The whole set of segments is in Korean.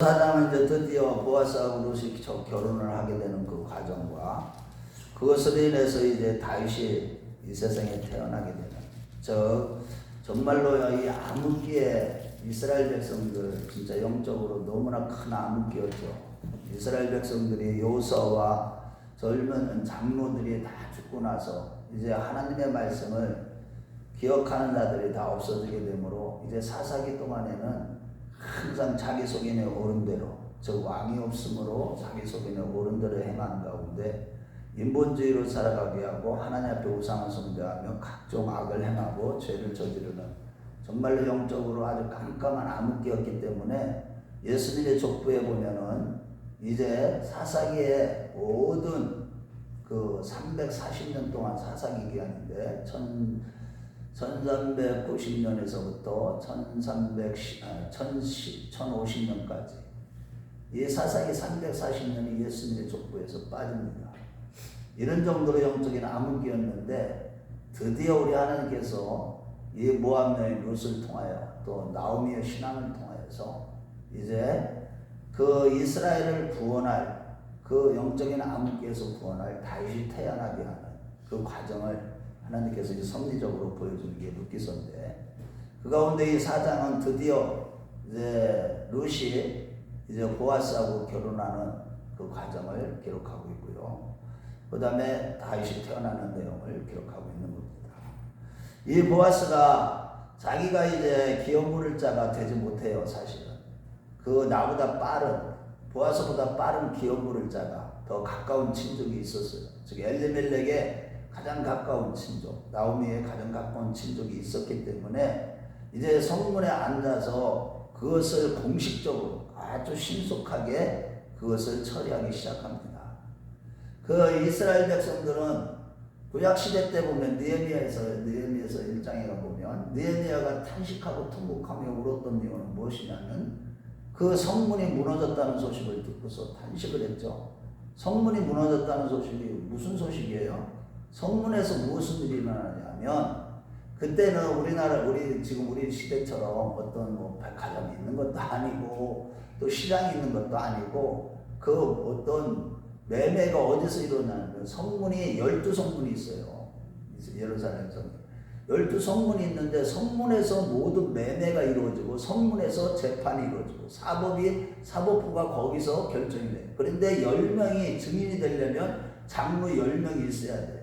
사장은 이제 드디어 보아스하고 루시 결혼을 하게 되는 그 과정과 그것으로 인해서 이제 다윗이 이 세상에 태어나게 되는 정말로 이 암흑기에 이스라엘 백성들 진짜 영적으로 너무나 큰 암흑기였죠. 이스라엘 백성들이 요서와 젊은 장로들이 다 죽고 나서 이제 하나님의 말씀을 기억하는 자들이 다 없어지게 되므로 이제 사사기 동안에는 항상 자기 속인의 어른대로, 즉 왕이 없으므로 자기 속인의 어른대로 행하는 가운데 인본주의로 살아가게 하고 하나님 앞에 우상을 숭배하며 각종 악을 행하고 죄를 저지르는 정말로 영적으로 아주 깜깜한 암흑기였기 때문에 예수님의 족보에 보면은 이제 사사기의 모든 그 340년 동안 사사기 기간인데 1390년에서부터 1050년까지 이 사사기 340년이 예수님의 족보에서 빠집니다. 이런 정도로 영적인 암흑기였는데 드디어 우리 하나님께서 이 모압 여인 룻을 통하여 또 나오미의 신앙을 통하여서 이제 그 이스라엘을 구원할 그 영적인 암흑기에서 구원할 다윗이 태어나게 하는 그 과정을 하나님께서 이제 섭리적으로 보여주는 게 룻기서인데 그 가운데 이 사장은 드디어 이제 룻이 이제 보아스하고 결혼하는 그 과정을 기록하고 있고요. 그 다음에 다윗이 태어나는 내용을 기록하고 있는 겁니다. 이 보아스가 자기가 이제 기업 물을 자가 되지 못해요. 사실은 그 나보다 빠른 보아스보다 빠른 기업 물을 자가 더 가까운 친족이 있었어요. 즉 엘리멜렉의 가장 가까운 친족, 나오미의 가장 가까운 친족이 있었기 때문에 이제 성문에 앉아서 그것을 공식적으로 아주 신속하게 그것을 처리하기 시작합니다. 그 이스라엘 백성들은 구약시대 때 보면 느헤미야에서 1장에 가보면 느헤미야가 탄식하고 통곡하며 울었던 이유는 무엇이냐면 그 성문이 무너졌다는 소식을 듣고서 탄식을 했죠. 성문이 무너졌다는 소식이 무슨 소식이에요? 성문에서 무슨 일이 일어나냐면 그때는 우리 지금 우리 시대처럼 어떤 뭐 백화점이 있는 것도 아니고 또 시장이 있는 것도 아니고 그 어떤 매매가 어디서 일어나냐면 성문이 12성문이 있어요. 예루살렘 성문 12성문이 있는데 성문에서 모든 매매가 이루어지고 성문에서 재판이 이루어지고 사법부가 거기서 결정이 돼요. 그런데 10명이 증인이 되려면 장로 10명이 있어야 돼요.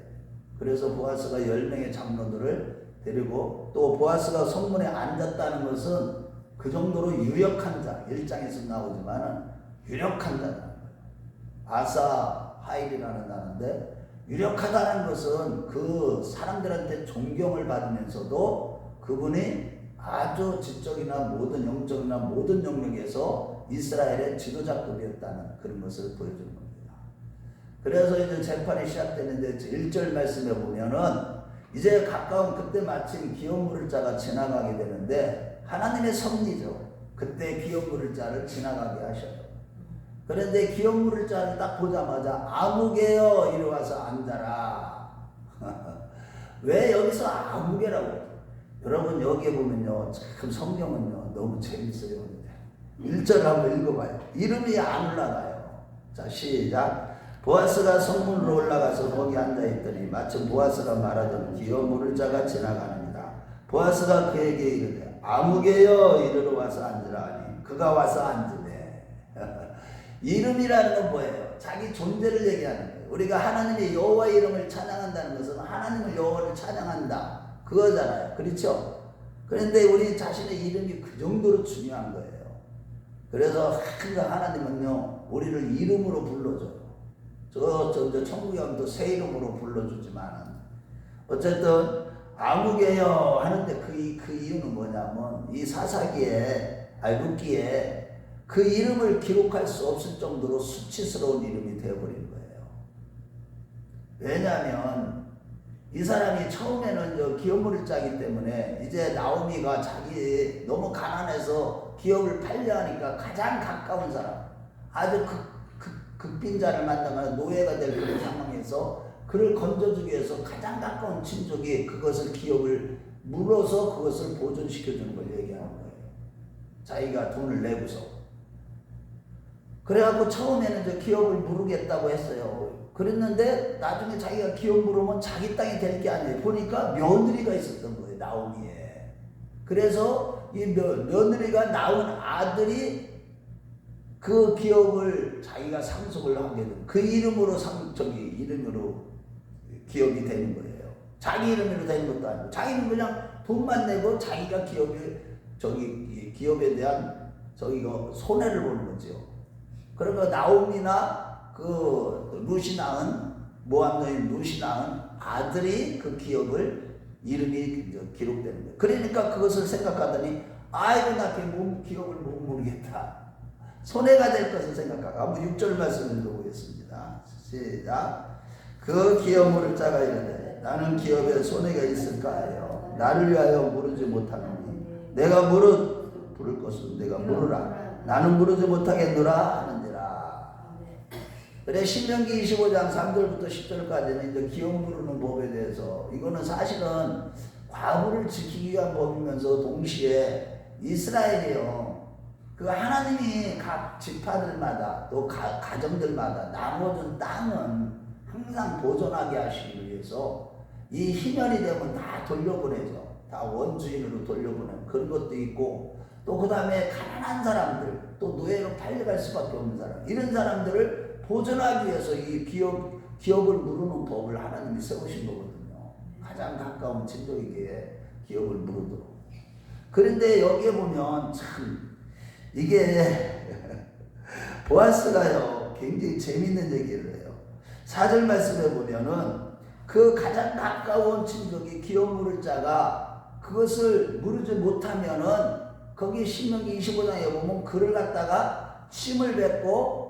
그래서 보아스가 10명의 장로들을 데리고 또 보아스가 성문에 앉았다는 것은 그 정도로 유력한 자, 1장에서 나오지만 유력한 자라는 거예요. 아사 하일이라는 단어인데 유력하다는 것은 그 사람들한테 존경을 받으면서도 그분이 아주 지적이나 모든 영적이나 모든 영역에서 이스라엘의 지도자급이었다는 그런 것을 보여주는 겁니다. 그래서 이제 재판이 시작되는데 1절 말씀에 보면은 이제 가까운 그때 마침 기업 물을 자가 지나가게 되는데 하나님의 섭리죠. 그때 기업 물을 자를 지나가게 하셔요. 그런데 기업 물을 자를 딱 보자마자 아무개여 이리 와서 앉아라. 왜 여기서 아무개라고? 여러분 여기에 보면요 참 성경은요 너무 재밌어요. 1절 한번 읽어봐요. 이름이 안 올라가요. 자 시작. 보아스가 성문으로 올라가서 거기 앉아있더니 마침 보아스가 말하던 기업 물을 자가 지나가느니라. 보아스가 그에게 이르되 아무개여 이리로 와서 앉으라 하니 그가 와서 앉으네. 이름이라는 건 뭐예요? 자기 존재를 얘기하는 거예요. 우리가 하나님의 여호와 이름을 찬양한다는 것은 하나님을 여호와를 찬양한다 그거잖아요. 그렇죠? 그런데 우리 자신의 이름이 그 정도로 중요한 거예요. 그래서 항상 하나님은요 우리를 이름으로 불러줘요. 저 천국에 가면 또 새 이름으로 불러주지만 어쨌든 아무개여 하는데 그 이유는 뭐냐면 이 사사기에 룻기에 그 이름을 기록할 수 없을 정도로 수치스러운 이름이 되어버린 거예요. 왜냐하면 이 사람이 처음에는 기업 물을 짜기 때문에 이제 나오미가 자기 너무 가난해서 기업을 팔려 하니까 가장 가까운 사람 아주 극빈자를 만나면 노예가 될 그런 상황에서 그를 건져주기 위해서 가장 가까운 친족이 그것을 기업을 물어서 그것을 보존시켜주는 걸 얘기하는 거예요. 자기가 돈을 내고서 그래갖고 처음에는 저 기업을 물으겠다고 했어요. 그랬는데 나중에 자기가 기업 물으면 자기 땅이 될 게 아니에요. 보니까 며느리가 있었던 거예요, 나오미에. 그래서 이 며느리가 낳은 아들이 그 기업을 자기가 상속을 하게 된, 그 이름으로 이름으로 기업이 되는 거예요. 자기 이름으로 되는 것도 아니고, 자기는 그냥 돈만 내고 자기가 기업에 대한 손해를 보는 거죠. 그러니까 나오미나 루시 낳은 모압 여인 루시 낳은 아들이 그 기업을 이름이 기록되는 거예요. 그러니까 그것을 생각하더니 아이고 나 기업을 못 모르겠다. 손해가 될 것을 생각하고 한번 6절 말씀을 읽어보겠습니다. 시작. 그 기업 물을 자가 이르되 나는 기업에 손해가 있을까 하여 나를 위하여 물으지 못하노니 내가 부를 것은 내가 물으라. 나는 물으지 못하겠노라 하는지라. 그래 신명기 25장 3절부터 10절까지는 이제 기업 물으는 법에 대해서, 이거는 사실은 과부를 지키기 위한 법이면서 동시에 이스라엘이요, 그 하나님이 각 지파들마다 또 가정들마다 나눠준 땅은 항상 보존하게 하시기 위해서 이 희년이 되면 다 돌려보내죠. 다 원주인으로 돌려보내는 그런 것도 있고, 또 그 다음에 가난한 사람들, 또 노예로 팔려갈 수밖에 없는 사람, 이런 사람들을 보존하기 위해서 이 기업을 물으는 법을 하나님이 세우신 거거든요. 가장 가까운 친족에게 기업을 물으도록. 그런데 여기에 보면 참 이게 보아스가요 굉장히 재밌는 얘기를 해요. 4절 말씀에 보면은 그 가장 가까운 친족이 기업 물을 자가 그것을 물으지 못하면은 거기 신명기 25장에 보면 그를 갖다가 침을 뱉고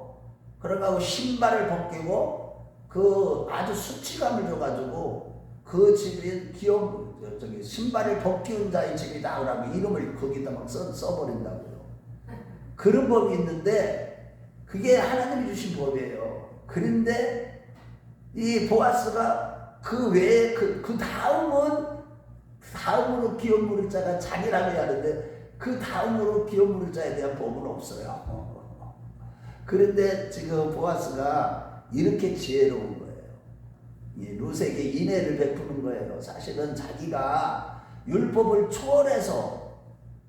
그러고 신발을 벗기고 그 아주 수치감을 줘가지고 그 집이 신발을 벗기운 자의 집이다 그러고 이름을 거기다 막 써버린다고요. 그런 법이 있는데 그게 하나님이 주신 법이에요. 그런데 이 보아스가 그 외에 그 다음으로 기업 물을 자가 자기라고 하는데 그 다음으로 기업 물을 자에 대한 법은 없어요. 그런데 지금 보아스가 이렇게 지혜로운 거예요. 룻에게 인애를 베푸는 거예요. 사실은 자기가 율법을 초월해서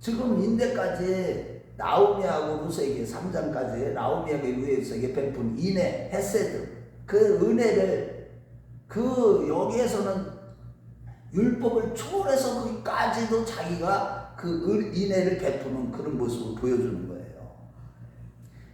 지금 인대까지 나오미하고 룻에게 3장까지 나오미하고 룻에게 베푼 인애, 헤세드, 그 은혜를 여기에서는 율법을 초월해서 거기까지도 자기가 그 인애를 베푸는 그런 모습을 보여주는 거예요.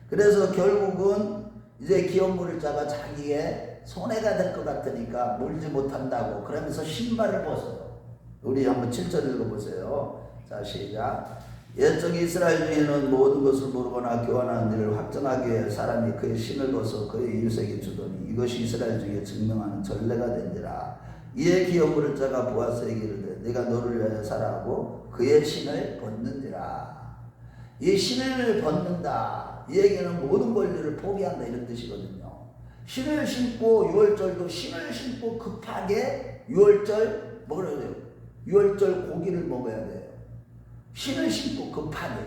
그래서 결국은 이제 기업 물을 자가 자기의 손해가 될 것 같으니까 물지 못한다고 그러면서 신발을 벗어요. 우리 한번 7절 읽어보세요. 자 시작. 옛적 이스라엘 중에는 모든 것을 모르거나 교환하는 일을 확정하기 위해 사람이 그의 신을 벗어 그의 이웃에게 주더니 이것이 이스라엘 중에 증명하는 전례가 된지라. 이에 기업 물을 자가 보아스에게 이르되 내가 너를 위하여 살아하고 그의 신을 벗는지라. 이 신을 벗는다, 이 얘기는 모든 권리를 포기한다 이런 뜻이거든요. 신을 신고 6월절도 신을 신고 급하게 6월절 먹으려 돼요. 6월절 고기를 먹어야 돼요. 신을 신고 급하게.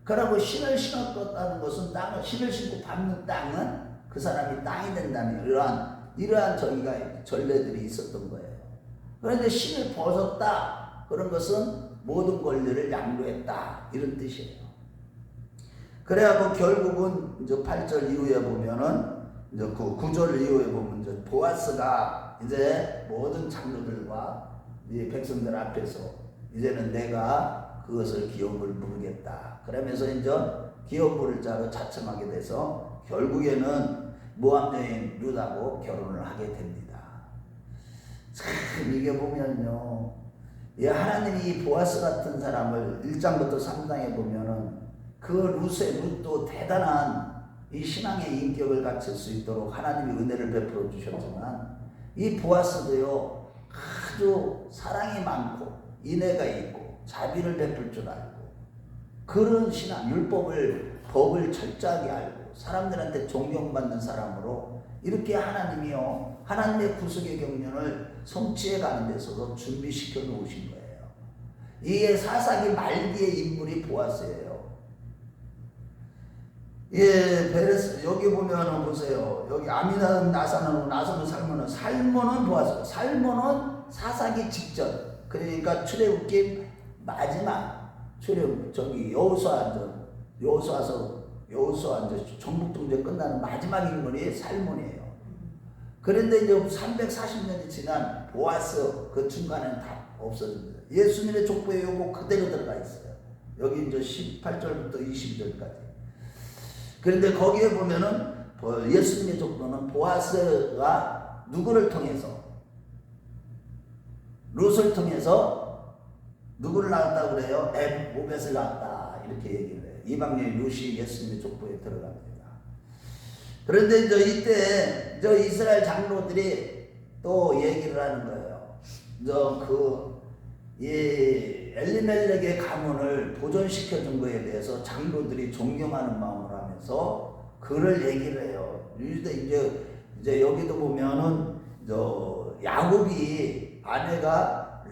그러고 신을 신었다는 것은 신을 신고 밟는 땅은 그 사람이 땅이 된다는 이러한 전례들이 있었던 거예요. 그런데 신을 벗었다 그런 것은 모든 권리를 양도했다 이런 뜻이에요. 그래갖고 결국은 이제 8절 이후에 보면은 이제 그 9절 이후에 보면 이제 보아스가 이제 모든 장로들과 이 백성들 앞에서 이제는 내가 그것을 기업을 물으겠다. 그러면서 이제 기업 물을 자로 자청하게 돼서 결국에는 모압 여인 룻하고 결혼을 하게 됩니다. 참 이게 보면요, 하나님이 보아스 같은 사람을 1장부터 3장에 보면은 그 룻도 대단한 이 신앙의 인격을 갖출 수 있도록 하나님이 은혜를 베풀어 주셨지만 이 보아스도요 아주 사랑이 많고 인애가 있고 자비를 베풀 줄 알고 그런 신앙, 법을 철저하게 알고 사람들한테 존경받는 사람으로 이렇게 하나님이요 하나님의 구속의 경륜을 성취해 가는 데서도 준비시켜 놓으신 거예요. 이게 사사기 말기의 인물이 보아스예요. 예, 베레스 여기 보면은 보세요. 여기 아미나답 나사는 나사는 살몬은 보았어요. 살몬은 사사기 직전. 그러니까 출애굽기 마지막 출애굽 저기 여호수아서 전국 통제 끝나는 마지막 인물이 살몬이에요. 그런데 이제 340년이 지난 보아스 그 중간에는 다 없어집니다. 예수님의 족보에 요거 그대로 들어가 있어요. 여기 이제 18절부터 22절까지. 그런데 거기에 보면은 예수님의 족보는 보아스가 누구를 통해서 룻을 통해서 누구를 낳았다고 그래요? 오벳을 낳았다 이렇게 얘기를 해요. 이방인의 룻이 예수님의 족보에 들어갑니다. 그런데 이때 이스라엘 장로들이 또 얘기를 하는 거예요. 엘리멜렉의 가문을 보존시켜 준 거에 대해서 장로들이 존경하는 마음을 하면서 그를 얘기를 해요. 이제 여기도 보면은 야곱이 아내가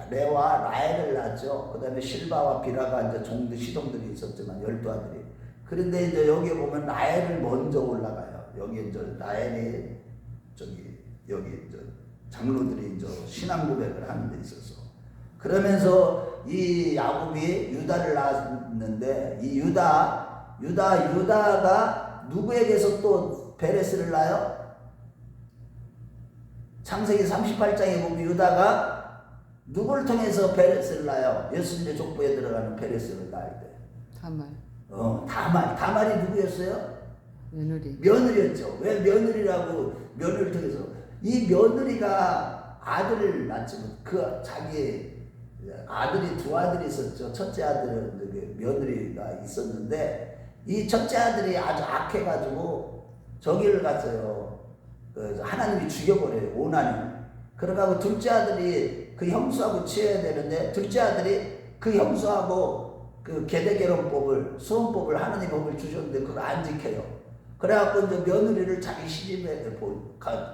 레와 라헬을 낳았죠. 그 다음에 실바와 비라가 이제 시동들이 있었지만 12아들이. 그런데 이제 여기 보면 라헬을 먼저 올라가요. 여기 이제 라헬이 여기 이제 장로들이 이제 신앙 고백을 하는 데 있어서. 그러면서 이 야곱이 유다를 낳았는데 이 유다가 누구에게서 또 베레스를 낳아요? 창세기 38장에 보면 유다가 누구를 통해서 베레스를 낳아요? 예수님의 족보에 들어가는 베레스를 낳을 때. 다말이 누구였어요? 며느리였죠. 왜 며느리를 통해서 이 며느리가 아들을 낳지만 그 자기 아들이 두 아들이 있었죠. 첫째 아들은 며느리가 있었는데 이 첫째 아들이 아주 악해가지고 저기를 갔어요. 하나님이 죽여버려요. 오나니. 그러고 둘째 아들이 그 형수하고 치워야 되는데 둘째 아들이 그 형수하고 그 계대결혼법을 수혼법을 하나님 법을 주셨는데 그걸 안 지켜요. 그래갖고 이제 며느리를 자기 시집에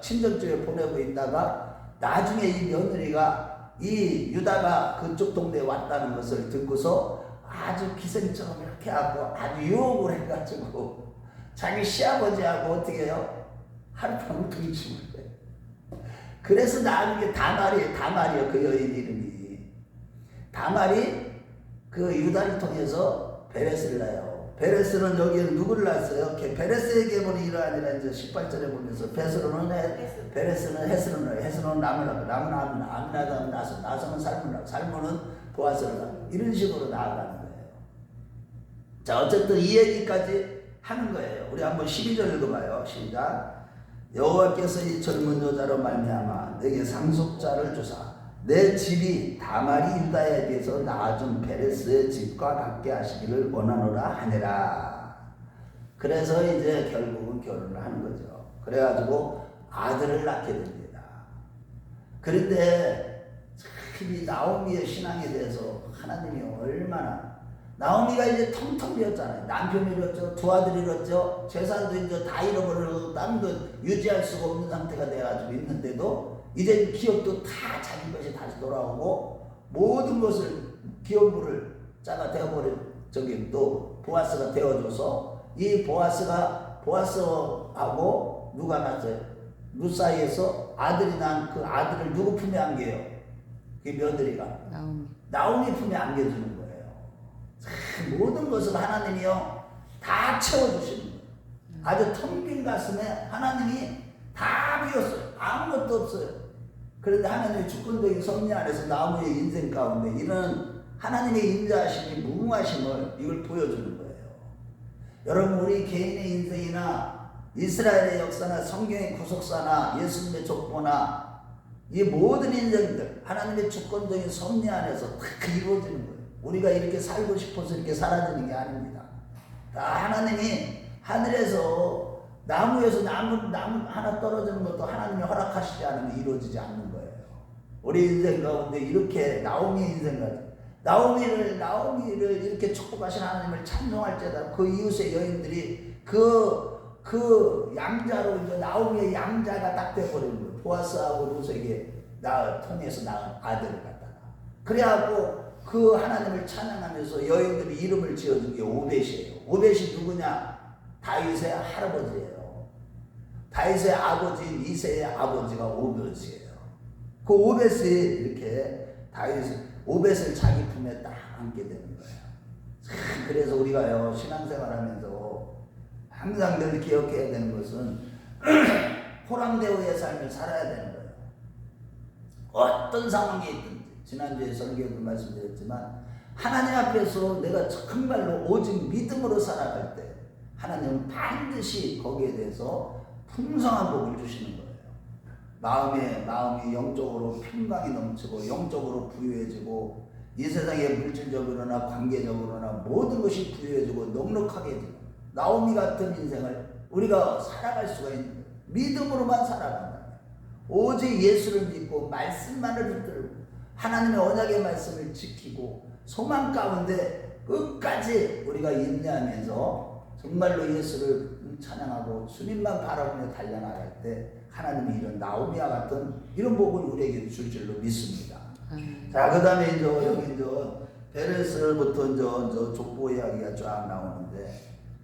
친정집에 보내고 있다가 나중에 이 며느리가 이 유다가 그쪽 동네에 왔다는 것을 듣고서 아주 기생처럼 이렇게 하고 아주 유혹을 해가지고 자기 시아버지하고 어떻게 해요? 하룻밤을 동침을 해요. 그래서 낳은 게 다말이에요. 그 여인 이름이. 다말이 그 유다를 통해서 베레스를 낳아요. 베레스는 여기에 누구를 낳았어요? 베레스의 계보는 이러하니라 이제 18절에 보면서 베레스는 헤스론을 남을 낳고 남은 아미나답은 나선은 살몬은 보아스를 낳고 이런 식으로 나아가는 거예요. 자, 어쨌든 이 얘기까지 하는 거예요. 우리 한번 12절 읽어봐요. 시작. 여호와께서 이 젊은 여자로 말미암아 내게 상속자를 주사 내 집이 다말이 유다에게서 낳아준 베레스의 집과 같게 하시기를 원하노라 하니라. 그래서 이제 결국은 결혼을 하는 거죠. 그래가지고 아들을 낳게 됩니다. 그런데 참 이 나오미의 신앙에 대해서 하나님이 얼마나 나오미가 이제 텅텅 비었잖아요. 남편을 잃었죠. 두 아들을 잃었죠. 재산도 이제 다 잃어버리고 땅도 유지할 수가 없는 상태가 돼가지고 있는데도 이제 기업도 다 자기 것이 다시 돌아오고 모든 것을 기업부를 짜가 되어버린 또 보아스가 되어줘서 이 보아스하고 누가 낳았어요? 룻 사이에서 아들이 난 그 아들을 누구 품에 안겨요? 그 며느리가 나오미 품에 안겨주는 거예요. 모든 것을 하나님이요 다 채워주시는 거예요. 아주 텅 빈 가슴에 하나님이 다 비웠어요. 아무것도 없어요. 그런데 하나님의 주권적인 섭리 안에서 나무의 인생 가운데 이런 하나님의 인자하심이 무궁하심을 이걸 보여주는 거예요. 여러분 우리 개인의 인생이나 이스라엘의 역사나 성경의 구속사나 예수님의 족보나 이 모든 인생들 하나님의 주권적인 섭리 안에서 다 이루어지는 거예요. 우리가 이렇게 살고 싶어서 이렇게 사라지는 게 아닙니다. 다 하나님이 하늘에서 나무에서 나무 하나 떨어지는 것도 하나님이 허락하시지 않으면 이루어지지 않는 거예요. 우리 인생 가운데 이렇게 나오미의 인생 같은 나오미를 이렇게 축복하신 하나님을 찬송할지어다. 그 이웃의 여인들이 그 양자로 이제 나오미의 양자가 딱 돼버리는 거예요. 보아스하고 룻에게 통해서 낳은 아들을 갖다가. 그래갖고 그 하나님을 찬양하면서 여인들이 이름을 지어준 게 오벳이에요. 오벳이 누구냐? 다윗의 할아버지예요. 다윗의 아버지인 이새의 아버지가 오벳이에요. 그 오벳이 이렇게 오벳을 자기 품에 딱 안게 되는 거예요. 그래서 우리가요, 신앙생활하면서 항상 늘 기억해야 되는 것은 호랑대우의 삶을 살아야 되는 거예요. 어떤 상황이 있든지, 지난주에 설교도 말씀드렸지만 하나님 앞에서 내가 정말로 오직 믿음으로 살아갈 때 하나님은 반드시 거기에 대해서 풍성한 복을 주시는 거예요. 마음이 영적으로 평강이 넘치고 영적으로 부유해지고 이 세상에 물질적으로나 관계적으로나 모든 것이 부유해지고 넉넉하게 해지고 나오미 같은 인생을 우리가 살아갈 수가 있는 거예요. 믿음으로만 살아간다. 오직 예수를 믿고 말씀만을 붙들고 하나님의 언약의 말씀을 지키고 소망 가운데 끝까지 우리가 인내하면서 정말로 예수를 찬양하고 주님만 바라보며 달려나갈 때 하나님이 이런 나오미와 같은 이런 복을 우리에게 줄 줄로 믿습니다. 자, 그 다음에 여기 베레스부터 족보 이야기가 쫙 나오는데,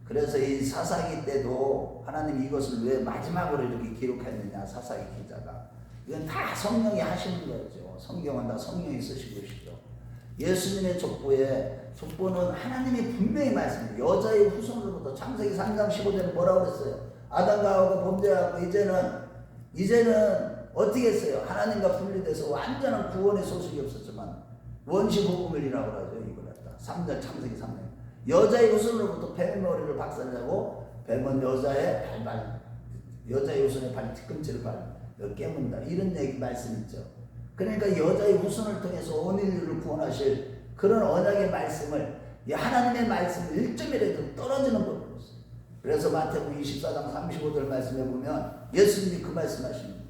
그래서 이 사사기 때도 하나님이 이것을 왜 마지막으로 이렇게 기록했느냐, 사사기 기자가. 이건 다 성령이 하시는 거죠. 성경은 다 성령이 쓰신 것이죠. 예수님의 족보는 하나님이 분명히 말씀해요. 여자의 후손으로부터 창세기 3장 15절에 뭐라고 그랬어요? 아담과 하와가 범죄하고 이제는 어떻게 했어요? 하나님과 분리돼서 완전한 구원의 소식이 없었지만 원시복음일이라고 하죠. 이걸 갖다 3장 창세기 3장. 여자의 후손으로부터 뱀의 머리를 박살내고 뱀은 여자의 후손의 발 뒤꿈치를 깨문다. 이런 얘기 말씀 있죠. 그러니까 여자의 후손을 통해서 온 인류를 구원하실 그런 언약의 말씀을, 하나님의 말씀을 1점이라도 떨어지는 법이 없어요. 그래서 마태복음 24장 35절 말씀에 보면 예수님이 그 말씀하십니다.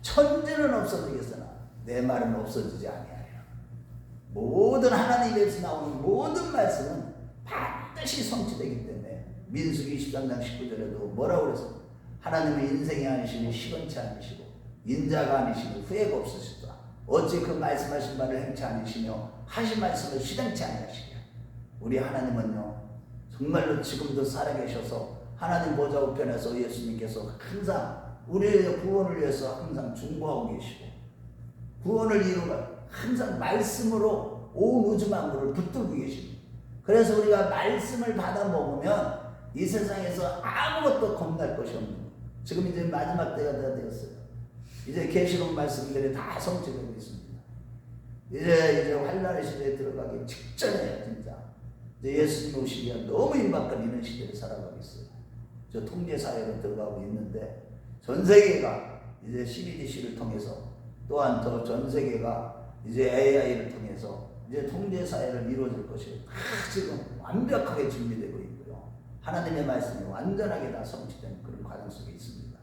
천지는 없어지겠으나 내 말은 없어지지 아니하리라. 모든 하나님에서 나오는 모든 말씀은 반드시 성취되기 때문에 민수기 23장 19절에도 뭐라고 그랬어요? 하나님은 인생이 아니시니 시건치 아니시고 인자가 아니시고 후회가 없으시다. 어찌 그 말씀하신 바를 행치 아니시며 하신 말씀을 실행치 아니하시냐. 우리 하나님은요, 정말로 지금도 살아계셔서 하나님 보좌 우편에서 예수님께서 항상 우리의 구원을 위해서 항상 중보하고 계시고 구원을 이루고 항상 말씀으로 온 우주 만물을 붙들고 계십니다. 그래서 우리가 말씀을 받아 먹으면 이 세상에서 아무것도 겁날 것이 없는 거예요. 지금 이제 마지막 때가 다 되었어요. 이제 계시록 말씀들이 다 성취되고 있습니다. 이제 환난의 시대에 들어가기 직전이에요. 진짜 이제 예수님 오시기가 너무 임박한 이런 시대를 살아가고 있어요. 저 통제 사회로 들어가고 있는데 전 세계가 이제 CBDC를 통해서 또한 더 전 세계가 이제 AI를 통해서 이제 통제 사회를 이루어질 것이 지금 완벽하게 준비되고 있고요. 하나님의 말씀이 완전하게 다 성취된 그런 과정 속에 있습니다.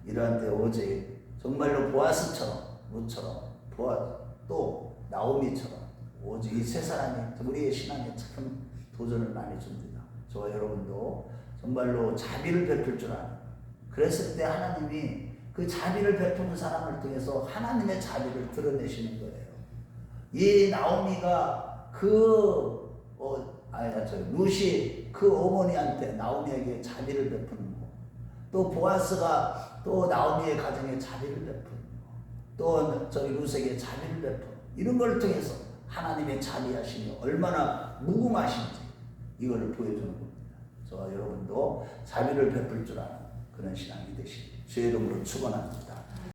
이러한 때 오직 정말로 보아스처럼, 루처럼, 또 나오미처럼 오직 이 세 사람이 우리의 신앙에 참 도전을 많이 줍니다. 저와 여러분도 정말로 자비를 베풀 줄 아는, 그랬을 때 하나님이 그 자비를 베푸는 사람을 통해서 하나님의 자비를 드러내시는 거예요. 이 나오미가 룻이 그 어머니한테 나오미에게 자비를 베푸는 거, 또 보아스가 또 나오미의 가정에 자비를 베푸는 거, 또 룻에게 자비를 베푸는 이런 걸 통해서 하나님의 자비하심이 얼마나 무궁하신지 이거를 보여주는 겁니다. 저와 여러분도 자비를 베풀 줄 아는 그런 신앙이 되시길 주의 이름으로 축원합니다.